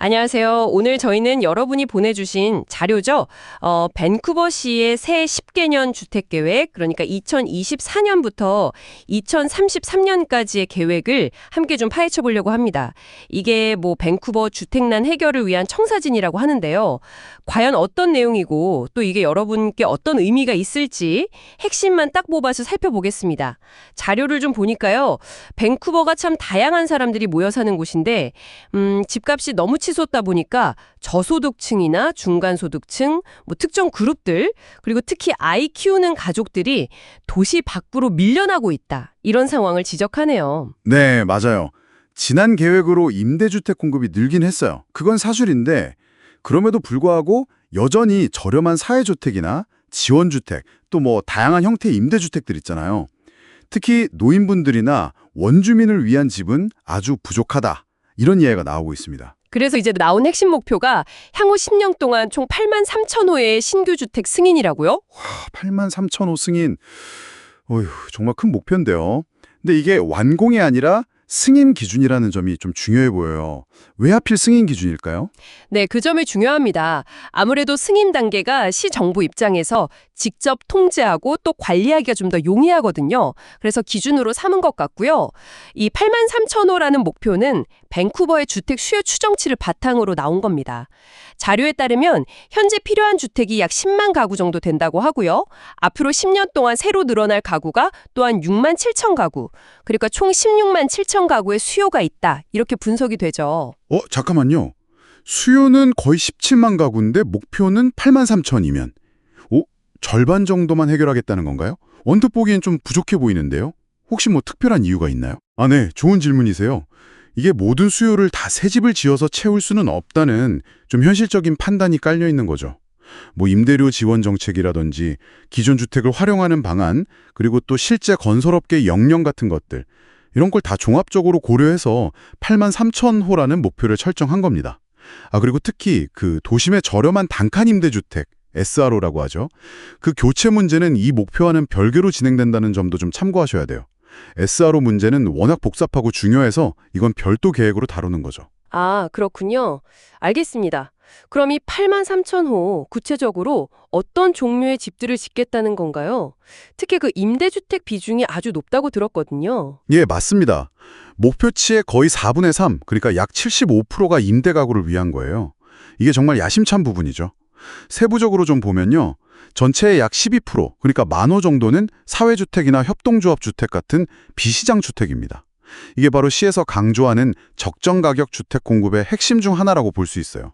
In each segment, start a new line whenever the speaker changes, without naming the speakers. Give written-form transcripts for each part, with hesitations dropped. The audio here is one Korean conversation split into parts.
안녕하세요. 오늘 저희는 여러분이 보내주신 자료죠. 밴쿠버시의 새 10개년 주택계획, 그러니까 2024년부터 2033년까지의 계획을 함께 좀 파헤쳐 보려고 합니다. 이게 뭐 밴쿠버 주택난 해결을 위한 청사진이라고 하는데요. 과연 어떤 내용이고 또 이게 여러분께 어떤 의미가 있을지 핵심만 딱 뽑아서 살펴보겠습니다. 자료를 좀 보니까요. 밴쿠버가 참 다양한 사람들이 모여 사는 곳인데 집값이 너무 치솟다 보니까 저소득층이나 중간소득층, 뭐 특정 그룹들, 그리고 특히 아이 키우는 가족들이 도시 밖으로 밀려나고 있다. 이런 상황을 지적하네요.
네, 맞아요. 지난 계획으로 임대주택 공급이 늘긴 했어요. 그건 사실인데 그럼에도 불구하고 여전히 저렴한 사회주택이나 지원주택, 또 뭐 다양한 형태의 임대주택들 있잖아요. 특히 노인분들이나 원주민을 위한 집은 아주 부족하다. 이런 이야기가 나오고 있습니다.
그래서 이제 나온 핵심 목표가 향후 10년 동안 총 8만 3천 호의 신규 주택 승인이라고요?
8만 3천 호 승인. 어휴, 정말 큰 목표인데요. 근데 이게 완공이 아니라 승인 기준이라는 점이 좀 중요해 보여요. 왜 하필 승인 기준일까요?
네, 그 점이 중요합니다. 아무래도 승인 단계가 시 정부 입장에서 직접 통제하고 또 관리하기가 좀 더 용이하거든요. 그래서 기준으로 삼은 것 같고요. 이 8만 3천 호라는 목표는 밴쿠버의 주택 수요 추정치를 바탕으로 나온 겁니다. 자료에 따르면 현재 필요한 주택이 약 10만 가구 정도 된다고 하고요. 앞으로 10년 동안 새로 늘어날 가구가 또한 6만 7천 가구, 그러니까 총 16만 7천 가구의 수요가 있다. 이렇게 분석이 되죠.
잠깐만요. 수요는 거의 17만 가구인데 목표는 8만 3천이면 절반 정도만 해결하겠다는 건가요? 언뜻 보기엔 좀 부족해 보이는데요. 혹시 뭐 특별한 이유가 있나요? 네, 좋은 질문이세요. 이게 모든 수요를 다 새 집을 지어서 채울 수는 없다는 좀 현실적인 판단이 깔려 있는 거죠. 뭐 임대료 지원 정책이라든지 기존 주택을 활용하는 방안, 그리고 또 실제 건설업계 역량 같은 것들, 이런 걸 다 종합적으로 고려해서 8만 3천 호라는 목표를 설정한 겁니다. 그리고 특히 그 도심의 저렴한 단칸 임대주택, SRO라고 하죠. 그 교체 문제는 이 목표와는 별개로 진행된다는 점도 좀 참고하셔야 돼요. SRO 문제는 워낙 복잡하고 중요해서 이건 별도 계획으로 다루는 거죠.
그렇군요. 알겠습니다. 그럼 이 8만 3천 호 구체적으로 어떤 종류의 집들을 짓겠다는 건가요? 특히 그 임대주택 비중이 아주 높다고 들었거든요.
예, 맞습니다. 목표치의 거의 4분의 3, 그러니까 약 75%가 임대 가구를 위한 거예요. 이게 정말 야심찬 부분이죠. 세부적으로 좀 보면요. 전체의 약 12%, 그러니까 10,000호 정도는 사회주택이나 협동조합주택 같은 비시장 주택입니다. 이게 바로 시에서 강조하는 적정가격 주택 공급의 핵심 중 하나라고 볼 수 있어요.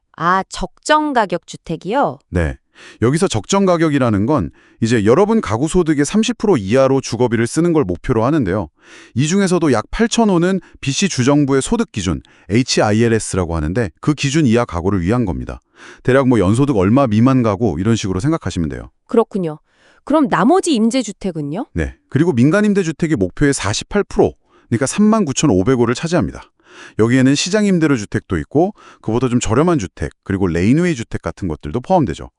적정 가격 주택이요?
네. 여기서 적정가격이라는 건 이제 여러분 가구 소득의 30% 이하로 주거비를 쓰는 걸 목표로 하는데요. 이 중에서도 약 8,000호는 BC 주정부의 소득 기준, HILS라고 하는데 그 기준 이하 가구를 위한 겁니다. 대략 뭐 연소득 얼마 미만 가구 이런 식으로 생각하시면 돼요.
그렇군요. 그럼 나머지 임대주택은요?
네. 그리고 민간임대주택이 목표의 48%, 그러니까 39,500호를 차지합니다. 여기에는 시장 임대료 주택도 있고 그보다 좀 저렴한 주택, 그리고 레인웨이 주택 같은 것들도 포함되죠.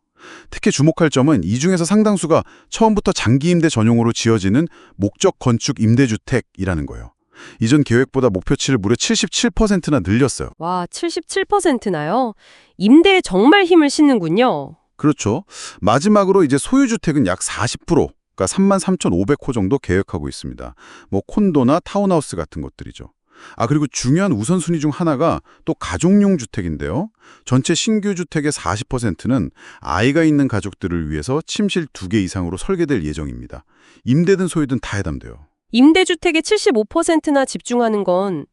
특히 주목할 점은 이 중에서 상당수가 처음부터 장기 임대 전용으로 지어지는 목적 건축 임대주택이라는 거예요. 이전 계획보다 목표치를 무려 77%나 늘렸어요.
와, 77%나요? 임대에 정말 힘을 싣는군요.
그렇죠. 마지막으로 이제 소유주택은 약 40%, 그러니까 33,500호 정도 계획하고 있습니다. 뭐 콘도나 타운하우스 같은 것들이죠. 그리고 중요한 우선순위 중 하나가 또 가족용 주택인데요. 전체 신규 주택의 40%는 아이가 있는 가족들을 위해서 침실 2개 이상으로 설계될 예정입니다. 임대든 소유든 다 해당돼요.
임대주택의 75%나 집중하는 건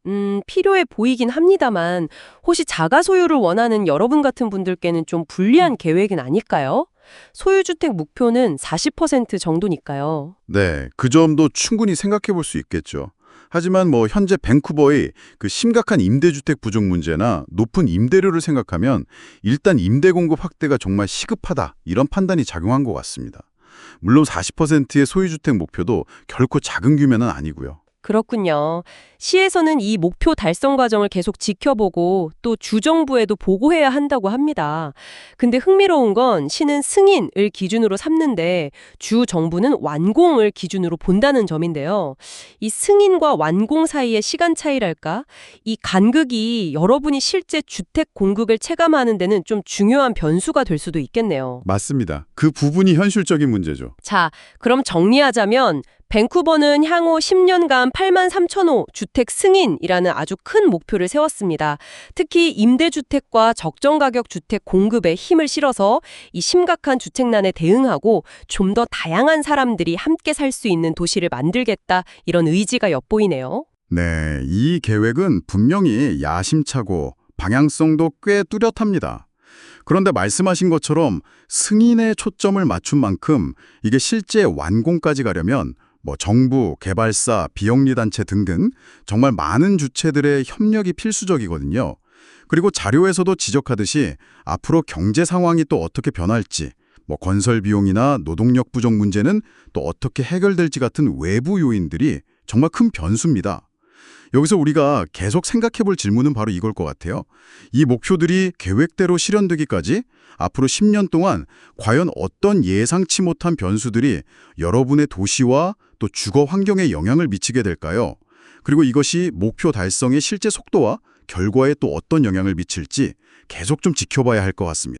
필요해 보이긴 합니다만 혹시 자가 소유를 원하는 여러분 같은 분들께는 좀 불리한 계획은 아닐까요? 소유주택 목표는 40% 정도니까요.
네, 그 점도 충분히 생각해 볼 수 있겠죠. 하지만 뭐 현재 밴쿠버의 그 심각한 임대주택 부족 문제나 높은 임대료를 생각하면 일단 임대 공급 확대가 정말 시급하다 이런 판단이 작용한 것 같습니다. 물론 40%의 소유주택 목표도 결코 작은 규모는 아니고요.
그렇군요. 시에서는 이 목표 달성 과정을 계속 지켜보고 또 주정부에도 보고해야 한다고 합니다. 근데 흥미로운 건 시는 승인을 기준으로 삼는데 주정부는 완공을 기준으로 본다는 점인데요. 이 승인과 완공 사이의 시간 차이랄까? 이 간극이 여러분이 실제 주택 공급을 체감하는 데는 좀 중요한 변수가 될 수도 있겠네요.
맞습니다. 그 부분이 현실적인 문제죠.
자, 그럼 정리하자면 밴쿠버는 향후 10년간 8만 3천 호 주택 승인이라는 아주 큰 목표를 세웠습니다. 특히 임대주택과 적정가격 주택 공급에 힘을 실어서 이 심각한 주택난에 대응하고 좀 더 다양한 사람들이 함께 살 수 있는 도시를 만들겠다 이런 의지가 엿보이네요.
네, 이 계획은 분명히 야심차고 방향성도 꽤 뚜렷합니다. 그런데 말씀하신 것처럼 승인에 초점을 맞춘 만큼 이게 실제 완공까지 가려면 정부, 개발사, 비영리단체 등등 정말 많은 주체들의 협력이 필수적이거든요. 그리고 자료에서도 지적하듯이 앞으로 경제 상황이 또 어떻게 변할지, 건설 비용이나 노동력 부족 문제는 또 어떻게 해결될지 같은 외부 요인들이 정말 큰 변수입니다. 여기서 우리가 계속 생각해 볼 질문은 바로 이걸 것 같아요. 이 목표들이 계획대로 실현되기까지 앞으로 10년 동안 과연 어떤 예상치 못한 변수들이 여러분의 도시와 또 주거 환경에 영향을 미치게 될까요? 그리고 이것이 목표 달성의 실제 속도와 결과에 또 어떤 영향을 미칠지 계속 좀 지켜봐야 할 것 같습니다.